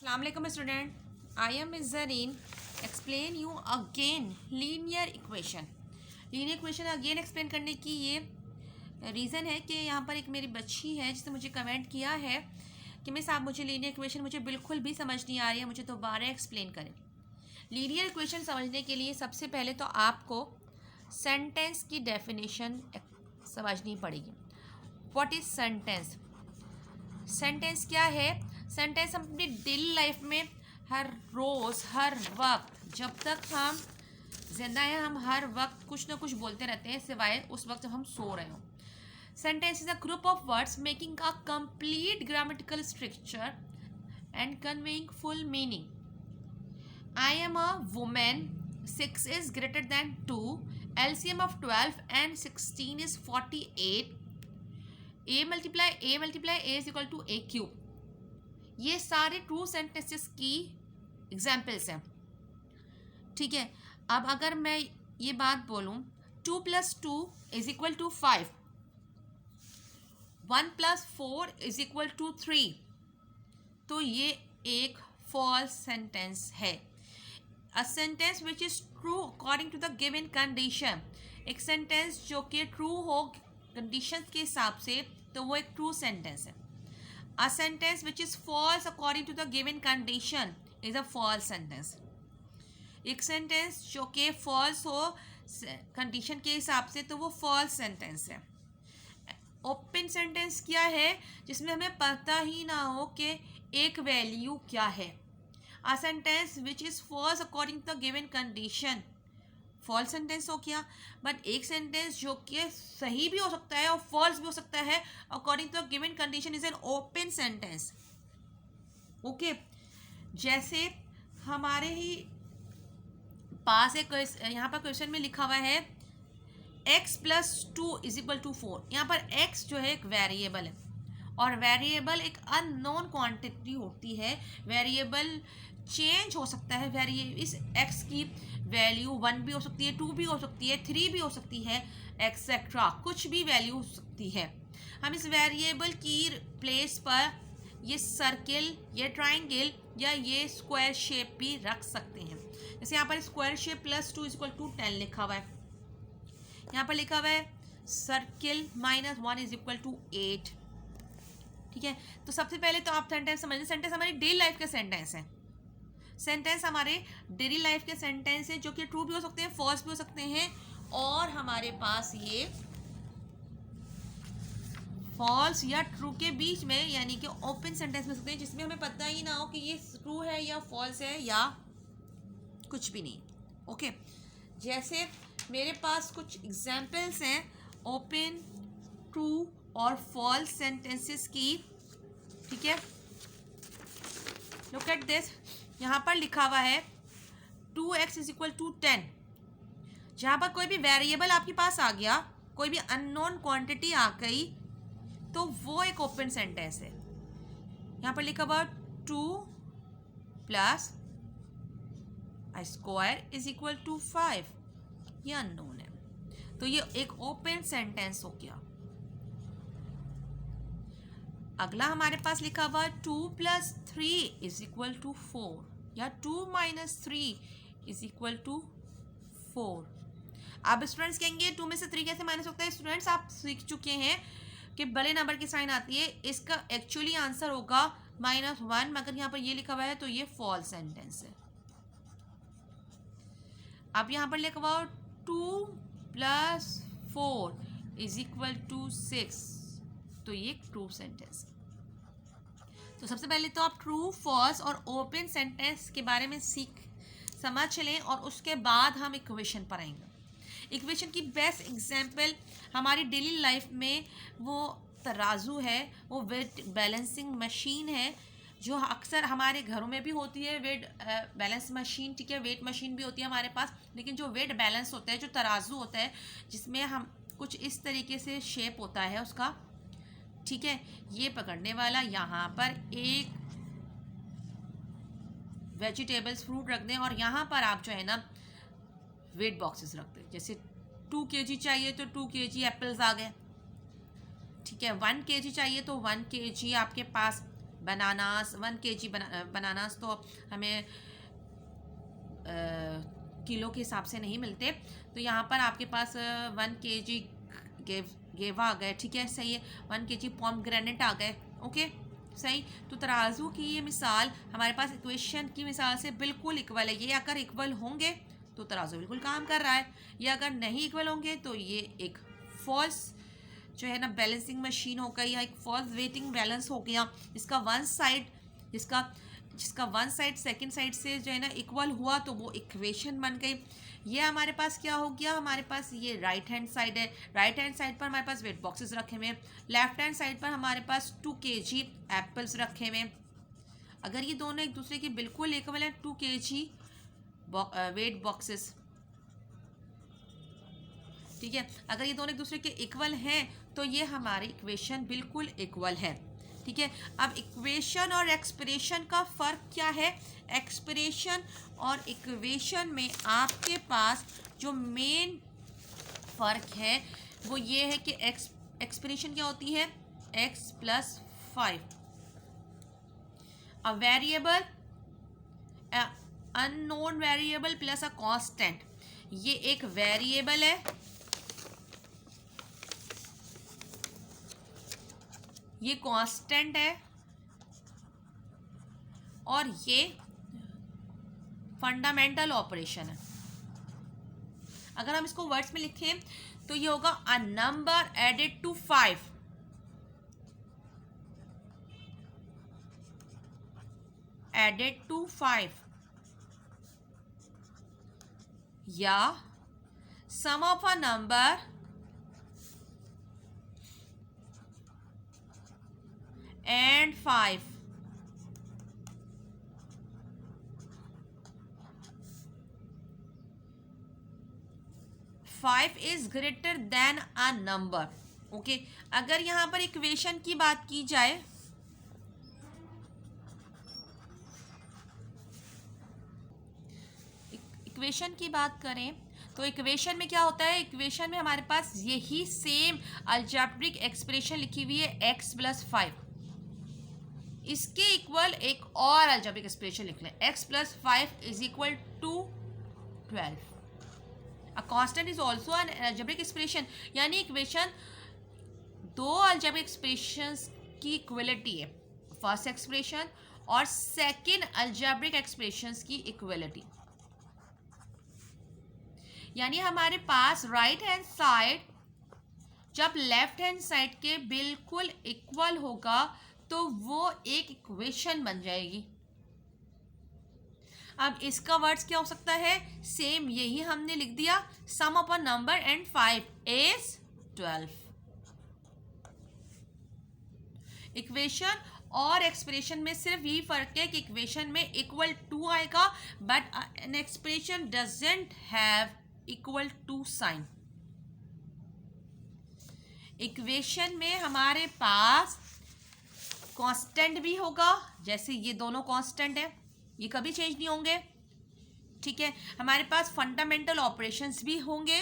Assalamualaikum student. I am Ms. Zareen. Explain you again linear equation. Linear equation again explain करने की ये reason है कि यहाँ पर एक मेरी बच्ची है जिसने मुझे कमेंट किया है कि मिस आप मुझे लीनियर इक्वेशन मुझे बिल्कुल भी समझ नहीं आ रही है, मुझे दोबारा एक्सप्लेन करें। लीनियर इक्वेशन समझने के लिए सबसे पहले तो आपको सेंटेंस की डेफिनेशन समझनी पड़ेगी। What is sentence? सेंटेंस क्या है? सेंटेंस हम अपनी डेली लाइफ में हर रोज़ हर वक्त जब तक हम जिंदा हैं हम हर वक्त कुछ ना कुछ बोलते रहते हैं, सिवाय उस वक्त जब हम सो रहे हों। Sentence is a group of words making a complete grammatical structure and conveying full meaning. I am a women, 6 is greater than 2, LCM of 12 and 16 is 48, a multiply a is equal to a cube। ये सारे true sentences की examples हैं। ठीक है, अब अगर मैं ये बात बोलूँ 2 + 2 is equal to 5, 1 + 4 is equal to 3, तो ये एक फॉल्स सेंटेंस है। A sentence which is true according to the given condition, एक सेंटेंस जो कि ट्रू हो कंडीशन के हिसाब से, तो वो एक ट्रू सेंटेंस है। A sentence which is false according to the given condition is a false sentence। एक सेंटेंस जो कि false हो कंडीशन के हिसाब से, तो वो false sentence है। ओपन सेंटेंस क्या है? जिसमें हमें पता ही ना हो कि एक वैल्यू क्या है। A sentence which is false according to the given condition, false sentence हो गया। बट एक सेंटेंस जो कि सही भी हो सकता है और फॉल्स भी हो सकता है according to the given condition is an open sentence. Okay, जैसे हमारे ही पास एक यहाँ पर क्वेश्चन में लिखा हुआ है x + 2 इज इक्वल टू 4। यहाँ पर x जो है एक वेरिएबल है और वेरिएबल एक अननोन क्वांटिटी होती है। वेरिएबल चेंज हो सकता है, इस x की वैल्यू 1 भी हो सकती है, 2 भी हो सकती है, 3 भी हो सकती है, एक्सेट्रा कुछ भी वैल्यू हो सकती है। हम इस वेरिएबल की प्लेस पर ये सर्किल, ये ट्राइंगल या ये स्क्वायर शेप भी रख सकते हैं। जैसे यहाँ पर square shape +2 is equal to 10 लिखा हुआ है, यहाँ पर लिखा हुआ है सर्किल -1 इज इक्वल टू 8। ठीक है, तो सबसे पहले तो आप सेंटेंस समझिए। सेंटेंस हमारी डेली लाइफ के सेंटेंस हैं। सेंटेंस हमारे डेली लाइफ के सेंटेंस हैं जो कि ट्रू भी हो सकते हैं, फॉल्स भी हो सकते हैं, और हमारे पास ये फॉल्स या ट्रू के बीच में यानी कि ओपन सेंटेंस में सकते हैं, जिसमें हमें पता ही ना हो कि ये ट्रू है या फॉल्स है या कुछ भी नहीं। ओके, जैसे मेरे पास कुछ एग्जाम्पल्स हैं ओपन, ट्रू और फॉल्स सेंटेंसेस की। ठीक है, लुक एट दिस। यहाँ पर लिखा हुआ है 2x इज इक्वल टू 10। जहाँ पर कोई भी वेरिएबल आपके पास आ गया, कोई भी अननोन क्वांटिटी आ गई, तो वो एक ओपन सेंटेंस है। यहाँ पर लिखा हुआ 2 + I² इज इक्वल टू 5, ये अननोन है, तो ये एक ओपन सेंटेंस हो गया। अगला हमारे पास लिखा हुआ 2 + 3 इज इक्वल टू 4 या 2 - 3 इज इक्वल टू 4। अब स्टूडेंट्स कहेंगे 2 में से 3 कैसे माइनस होता है? स्टूडेंट्स आप सीख चुके हैं कि बड़े नंबर की साइन आती है, इसका एक्चुअली आंसर होगा -1, मगर यहाँ पर ये लिखा हुआ है तो ये फॉल्स सेंटेंस है। अब यहाँ पर लिखा हुआ 2 + 4 इज इक्वल टू 6, तो ये ट्रू सेंटेंस। तो सबसे पहले तो आप ट्रू, फॉल्स और ओपन सेंटेंस के बारे में समझ लें और उसके बाद हम इक्वेशन पर आएंगे। इक्वेशन की बेस्ट एग्जांपल हमारी डेली लाइफ में वो तराजू है, वो वेट बैलेंसिंग मशीन है जो अक्सर हमारे घरों में भी होती है। वेट बैलेंस मशीन, ठीक है, वेट मशीन भी होती है हमारे पास, लेकिन जो वेट बैलेंस होता है, जो तराजू होता है, जिसमें हम कुछ इस तरीके से शेप होता है उसका। ठीक है, ये पकड़ने वाला, यहाँ पर एक वेजिटेबल्स फ्रूट रख दें और यहाँ पर आप जो है ना वेट बॉक्सेस रख दें। जैसे 2 kg चाहिए तो 2 kg एप्पल्स आ गए। ठीक है, 1 kg चाहिए तो 1 kg आपके पास बनानास 1 kg बनानास तो हमें किलो के हिसाब से नहीं मिलते, तो यहाँ पर आपके पास 1 kg गेवा आ गए, ठीक है, सही है। 1 kg पोमग्रेनेट आ गए, ओके, सही। तो तराजू की ये मिसाल हमारे पास इक्वेशन की मिसाल से बिल्कुल इक्वल है। ये अगर इक्वल होंगे तो तराजू बिल्कुल काम कर रहा है, ये अगर नहीं इक्वल होंगे तो ये एक फॉल्स जो है ना बैलेंसिंग मशीन हो गई या एक फॉल्स वेटिंग बैलेंस हो गया। इसका वन साइड जिसका वन साइड सेकंड साइड से जो है ना इक्वल हुआ तो वो इक्वेशन बन गई। ये हमारे पास क्या हो गया, हमारे पास ये राइट हैंड साइड है। राइट हैंड साइड पर हमारे पास वेट बॉक्सेस रखे हुए हैं, लेफ्ट हैंड साइड पर हमारे पास 2 kg एप्पल्स रखे हुए हैं। अगर ये दोनों एक दूसरे के बिल्कुल इक्वल है, 2 kg वेट बॉक्सेस, ठीक है, अगर ये दोनों एक दूसरे के इक्वल हैं तो ये हमारी इक्वेशन बिल्कुल इक्वल है, ठीक है। अब इक्वेशन और एक्सप्रेशन का फ़र्क क्या है? एक्सप्रेशन और इक्वेशन में आपके पास जो मेन फ़र्क है वो ये है कि एक्सप्रेशन क्या होती है, x + 5, a variable unknown variable plus a constant. ये एक वेरिएबल है, ये कांस्टेंट है, और ये फंडामेंटल ऑपरेशन है। अगर हम इसको वर्ड्स में लिखें तो ये होगा अ नंबर एडेड टू 5 या sum of a number and 5 is greater than a number, okay. अगर यहाँ पर इक्वेशन की बात की जाए इक्वेशन की बात करें तो इक्वेशन में क्या होता है, इक्वेशन में हमारे पास यही सेम अलजेब्रिक एक्सप्रेशन लिखी हुई है x + 5, इसके इक्वल एक और अलजेब्रिक एक्सप्रेशन लिख लें, x + 5 = 12। A constant is also an algebraic expression, यानी इक्वेशन दो अलजेब्रिक एक्सप्रेशंस की इक्वलिटी है, फर्स्ट एक्सप्रेशन और सेकंड अलजेब्रिक एक्सप्रेशंस की इक्वलिटी। यानी हमारे पास राइट हैंड साइड जब लेफ्ट हैंड साइड के बिल्कुल इक्वल होगा तो वो एक इक्वेशन बन जाएगी। अब इसका वर्ड्स क्या हो सकता है, सेम यही हमने लिख दिया, sum of a number and 5 is 12। Equation और एक्सप्रेशन में सिर्फ यही फर्क है कि इक्वेशन में =2 आएगा, but an expression doesn't have =2 sign. Equation में हमारे पास कांस्टेंट भी होगा, जैसे ये दोनों कांस्टेंट है, ये कभी चेंज नहीं होंगे, ठीक है। हमारे पास फंडामेंटल ऑपरेशंस भी होंगे,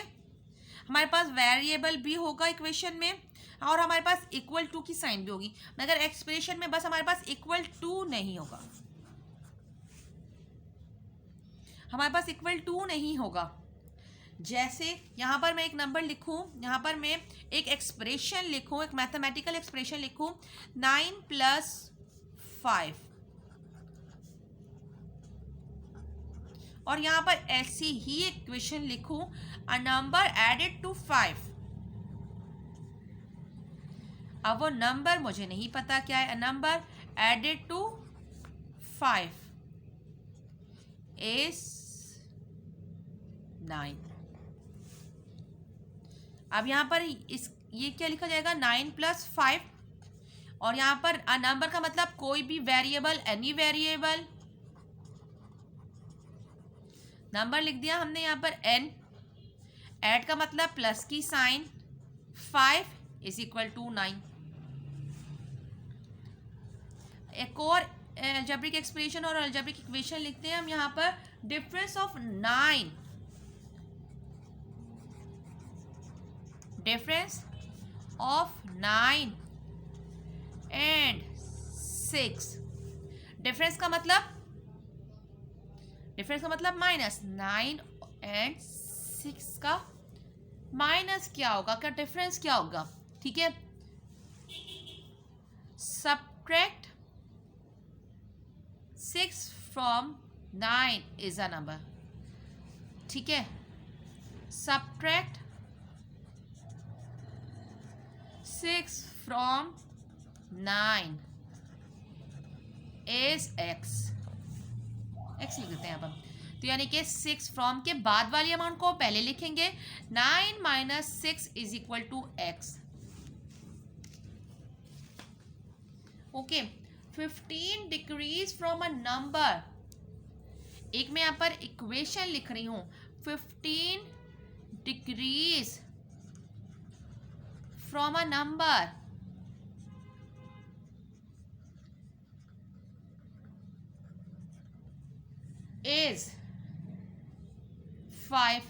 हमारे पास वेरिएबल भी होगा इक्वेशन में, और हमारे पास =2 की साइन भी होगी, मगर एक्सप्रेशन में बस हमारे पास =2 नहीं होगा, हमारे पास =2 नहीं होगा। जैसे यहाँ पर मैं एक नंबर लिखूँ, यहाँ पर मैं एक एक्सप्रेशन लिखूँ, एक मैथमेटिकल एक्सप्रेशन लिखूँ 9 + 5, और यहाँ पर ऐसी ही इक्वेशन लिखूँ अ नंबर एडेड टू 5। अब वो नंबर मुझे नहीं पता क्या है, a number added to 5 is 9। अब यहाँ पर ये क्या लिखा जाएगा, 9 + 5, और यहाँ पर अ नंबर का मतलब कोई भी वेरिएबल, एनी वेरिएबल, नंबर लिख दिया हमने यहाँ पर n, ऐड का मतलब प्लस की साइन, 5 = 9। एक और अलजेब्रिक एक्सप्रेशन और अलजेब्रिक इक्वेशन लिखते हैं हम यहाँ पर, डिफरेंस ऑफ 9 and 6। डिफरेंस का मतलब माइनस। 9 एंड 6 का माइनस क्या होगा, क्या डिफरेंस क्या होगा? ठीक है, subtract 6 from 9 is a number. ठीक है, subtract 6 from 9 is x। x लिख देते हैं यहाँ पर। तो यानी कि 6 फ्रॉम के बाद वाली अमाउंट को पहले लिखेंगे। 9 minus 6 is equal to x। Okay, 15 decrease from a number. एक मैं यहाँ पर इक्वेशन लिख रही हूं। 15 decrease from a number is 5।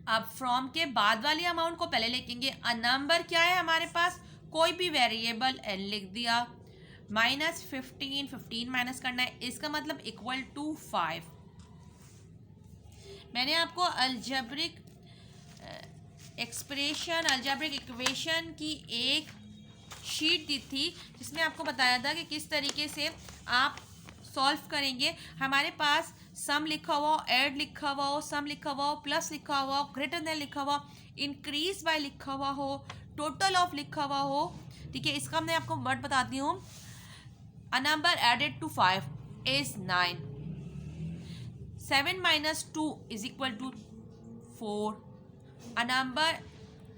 अब फ्रॉम के बाद वाली अमाउंट को पहले लिखेंगे। अ नंबर क्या है हमारे पास, कोई भी वेरिएबल n लिख दिया। माइनस 15 माइनस करना है, इसका मतलब इक्वल टू 5। मैंने आपको अलजेब्रिक इक्वेशन की एक शीट दी थी जिसमें आपको बताया था कि किस तरीके से आप सॉल्व करेंगे। हमारे पास सम लिखा हुआ हो, ऐड लिखा हुआ हो, सम लिखा हुआ हो, प्लस लिखा हुआ हो, ग्रेटर देन लिखा हुआ, इंक्रीज बाय लिखा हुआ हो, टोटल ऑफ लिखा हुआ हो। ठीक है, इसका मैं आपको वर्ड बताती हूँ। A number added to 5 is 9। 7 minus 2 is equal to 4. A number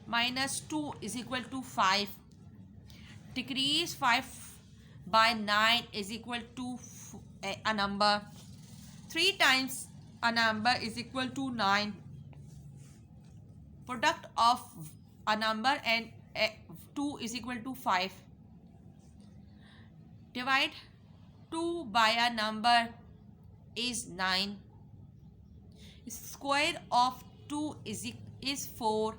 minus 2 is equal to 5. Decrease 5 by 9 is equal to a number. 3 times a number is equal to 9. Product of a number and 2 is equal to 5. Divide 2 by a number is 9. Square of 2 is 4.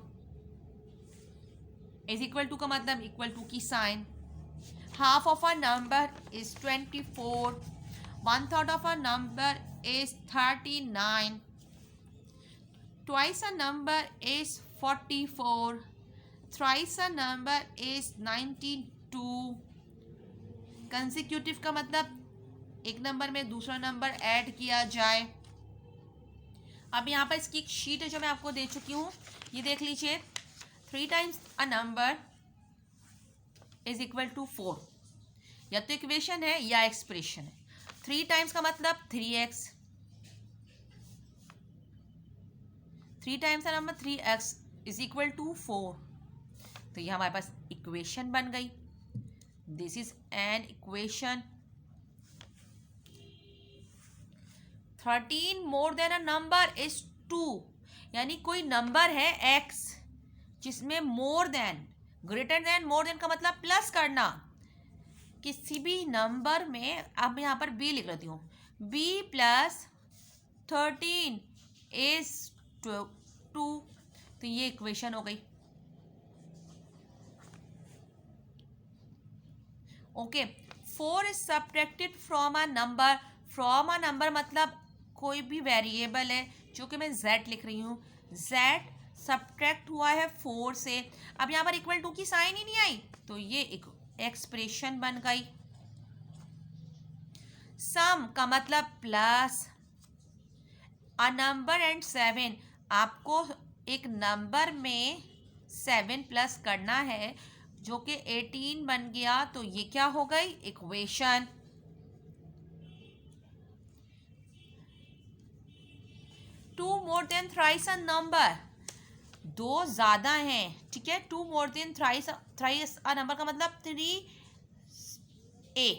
is equal to का मतलब equal to की sign. Half of a number is 24। 1/3 of a number is 39। Twice a number is 44। Thrice a number is 92। Consecutive का मतलब एक number में दूसरा number add किया जाए। अब यहाँ पर इसकी एक शीट है जो मैं आपको दे चुकी हूँ, ये देख लीजिए। 3 times a number is equal to 4। या तो इक्वेशन है या एक्सप्रेशन है। 3 टाइम्स का मतलब 3x। 3 times a number 3x is equal to 4। तो ये हमारे पास इक्वेशन बन गई। This is an equation. 13 more than a number is 2। यानी कोई नंबर है x जिसमें more than, greater than, more than का मतलब प्लस करना। किसी भी नंबर में, अब यहाँ पर b लिख लेती हूँ। b plus 13 is 2। तो ये इक्वेशन हो गई। Okay, 4 is subtracted from a number. From a number मतलब कोई भी वेरिएबल है, जो कि मैं z लिख रही हूँ। z सब्ट्रैक्ट हुआ है 4 से। अब यहाँ पर इक्वल टू की साइन ही नहीं आई, तो ये एक एक्सप्रेशन बन गई। सम का मतलब प्लस। अ नंबर एंड 7, आपको एक नंबर में 7 प्लस करना है, जो कि 18 बन गया। तो ये क्या हो गई, equation. Two more than thrice a number, 2 ज़्यादा हैं। ठीक है, 2 more than thrice a number का मतलब 3a।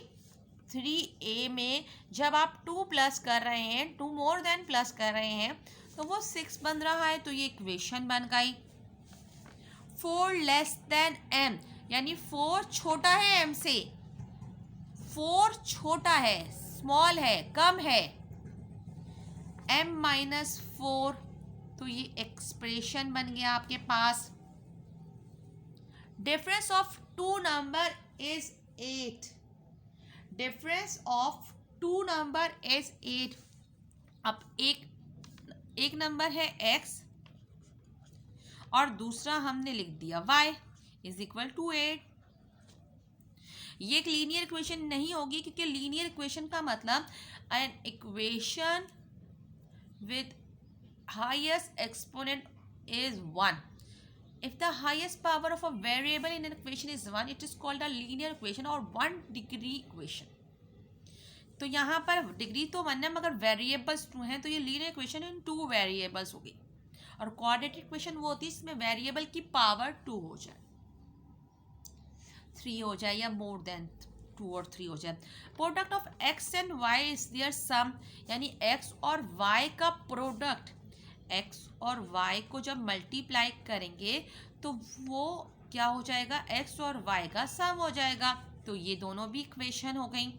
3a में जब आप 2 प्लस कर रहे हैं, 2 मोर देन प्लस कर रहे हैं, तो वो 6 बन रहा है। तो ये इक्वेशन बन गई। 4 लेस देन m, यानी 4 छोटा है m से। 4 छोटा है, स्मॉल है, कम है। m माइनस 4, तो ये एक्सप्रेशन बन गया आपके पास। Difference of two number is 8. Difference of two number is 8. अब एक नंबर है x और दूसरा हमने लिख दिया y इज इक्वल टू 8. ये एक लीनियर इक्वेशन नहीं होगी, क्योंकि लीनियर इक्वेशन का मतलब an equation with highest exponent is 1. If the highest power of a variable in an equation is 1, it is called a linear equation or 1 degree equation. तो यहाँ पर डिग्री तो 1 है मगर वेरिएबल्स 2 हैं, तो ये लीनियर इक्वेशन इन 2 वेरिएबल्स होगी. और क्वाड्रेटिक इक्वेशन वो होती है इसमें वेरिएबल की पावर 2 हो जाए, 3 हो जाए या मोर देन 2 और 3 हो जाए. Product of x and y is their sum, यानी एक्स और वाई का प्रोडक्ट, एक्स और वाई को जब मल्टीप्लाई करेंगे तो वो क्या हो जाएगा, एक्स और वाई का सम हो जाएगा. तो ये दोनों भी इक्वेशन हो गई.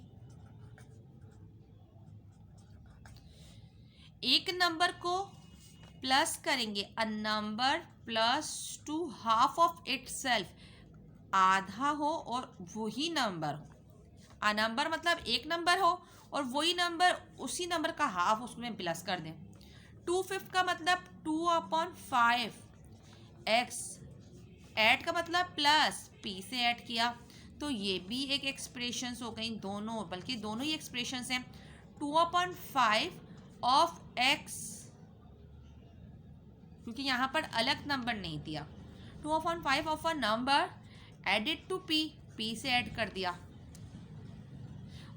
एक नंबर को प्लस करेंगे, a number plus two half of itself, आधा हो और वही नंबर हो. आ नंबर मतलब एक नंबर हो और वही नंबर उसी नंबर का हाफ उसमें प्लस कर दें. 2/5 का मतलब 2/5 एक्स, ऐड का मतलब प्लस पी से ऐड किया, तो ये भी एक एक्सप्रेशंस हो गई दोनों, बल्कि दोनों ही एक्सप्रेशंस हैं. 2/5 ऑफ एक्स, क्योंकि यहाँ पर अलग नंबर नहीं दिया. 2/5 of a number added to P, P से ऐड कर दिया.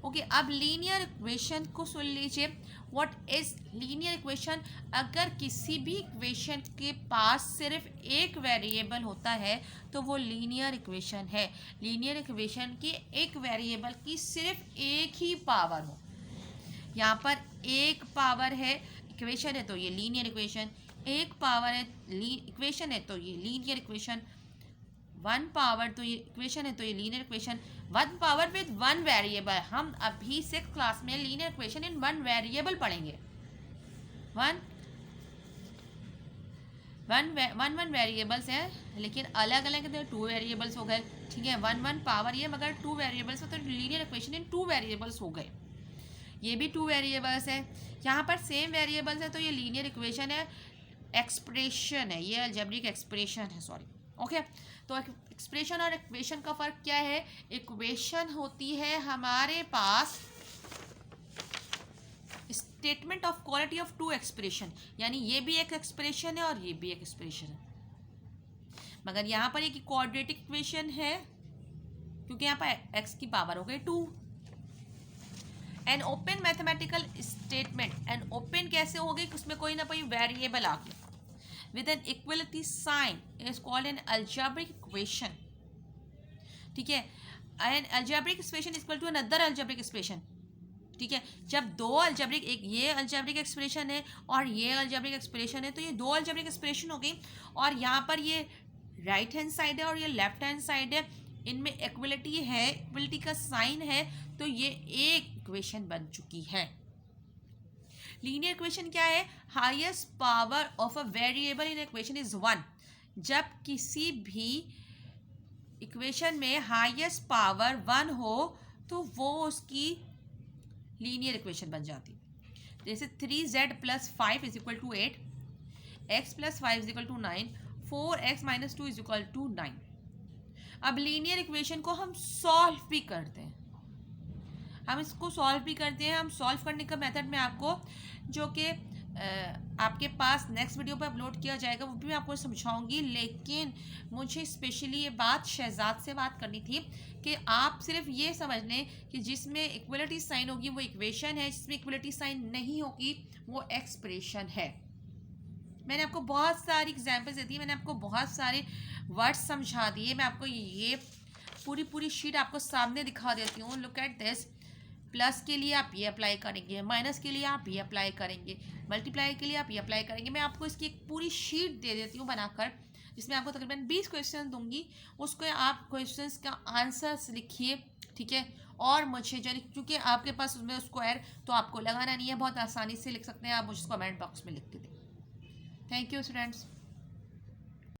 ओके, अब लीनियर इक्वेशन को सुन लीजिए. What is linear equation? अगर किसी भी इक्वेशन के पास सिर्फ एक वेरिएबल होता है तो वो लीनियर इक्वेशन है. लीनियर इक्वेशन की एक वेरिएबल की सिर्फ एक ही पावर हो. यहाँ पर एक पावर है, इक्वेशन है तो ये लीनियर इक्वेशन. एक पावर है, इक्वेशन है तो ये लीनियर इक्वेशन. 1 पावर तो ये इक्वेशन है तो ये linear equation. 1 power with 1 variable. हम अभी 6th क्लास में लीनियर इक्वेशन इन 1 वेरिएबल पढ़ेंगे. 1 वेरिएबल्स हैं लेकिन अलग अलग 2 वेरिएबल्स हो गए. ठीक है, 1 पावर ये मगर 2 वेरिएबल्स, तो लीनियर इक्वेशन इन 2 वेरिएबल्स हो गए. ये भी 2 वेरिएबल्स है. यहाँ पर सेम वेरिएबल्स है तो ये लीनियर इक्वेशन है, एक्सप्रेशन है, ये अलजेब्रिक एक्सप्रेशन है. सॉरी. ओके, तो एक्सप्रेशन और इक्वेशन का फ़र्क क्या है? इक्वेशन होती है हमारे पास statement of quality of 2 expression, यानी ये भी एक एक्सप्रेशन है और ये भी एक एक्सप्रेशन है. मगर यहाँ पर एक क्वाड्रेटिक इक्वेशन है क्योंकि यहाँ पर x की पावर हो गई 2. An open mathematical statement, an open कैसे होगी? उसमें कोई ना कोई वेरिएबल आ गया with an equality sign is called an algebraic equation. ठीक है, an algebraic expression is equal to another algebraic expression. ठीक है, जब दो अल्जेब्रिक, एक ये अल्जेब्रिक एक्सप्रेशन है और ये अल्जेब्रिक एक्सप्रेशन है तो ये 2 अल्जेब्रिक एक्सप्रेशन हो गई. और यहाँ पर ये राइट हैंड साइड है और ये लेफ्ट हैंड साइड है, इनमें इक्वलिटी है, इक्वलिटी का साइन है, तो ये एक इक्वेशन बन चुकी है. लीनियर इक्वेशन क्या है? Highest power of a variable in equation is 1. जब किसी भी इक्वेशन में हाईएस्ट पावर 1 हो तो वो उसकी लीनियर इक्वेशन बन जाती. जैसे 3z + 5 is equal to 8, x + 5 is equal to 9, 4x - 2 is equal to 9. अब लीनियर इक्वेशन को हम सॉल्व भी करते हैं, हम इसको सॉल्व भी करते हैं. हम सॉल्व करने का मेथड में आपको, जो कि आपके पास नेक्स्ट वीडियो पर अपलोड किया जाएगा, वो भी मैं आपको समझाऊंगी. लेकिन मुझे स्पेशली ये बात शहजाद से बात करनी थी कि आप सिर्फ ये समझ लें कि जिसमें इक्वलिटी साइन होगी वो इक्वेशन है, जिसमें इक्वलिटी साइन नहीं होगी वो एक्सप्रेशन है. मैंने आपको बहुत सारी एग्जाम्पल्स दे दी, मैंने आपको बहुत सारे वर्ड्स समझा दिए. मैं आपको ये पूरी शीट आपको सामने दिखा देती हूँ. Look at this. प्लस के लिए आप ये अप्लाई करेंगे, माइनस के लिए आप ये अप्लाई करेंगे, मल्टीप्लाई के लिए आप ये अप्लाई करेंगे. मैं आपको इसकी एक पूरी शीट दे देती हूँ बनाकर, जिसमें आपको तकरीबन 20 क्वेश्चन दूंगी. उसको आप क्वेश्चंस का आंसर्स लिखिए. ठीक है, और मुझे क्योंकि आपके पास उसमें स्क्वायर तो आपको लगाना नहीं है, बहुत आसानी से लिख सकते हैं आप. मुझे कमेंट बॉक्स में लिख के दें. Thank you students.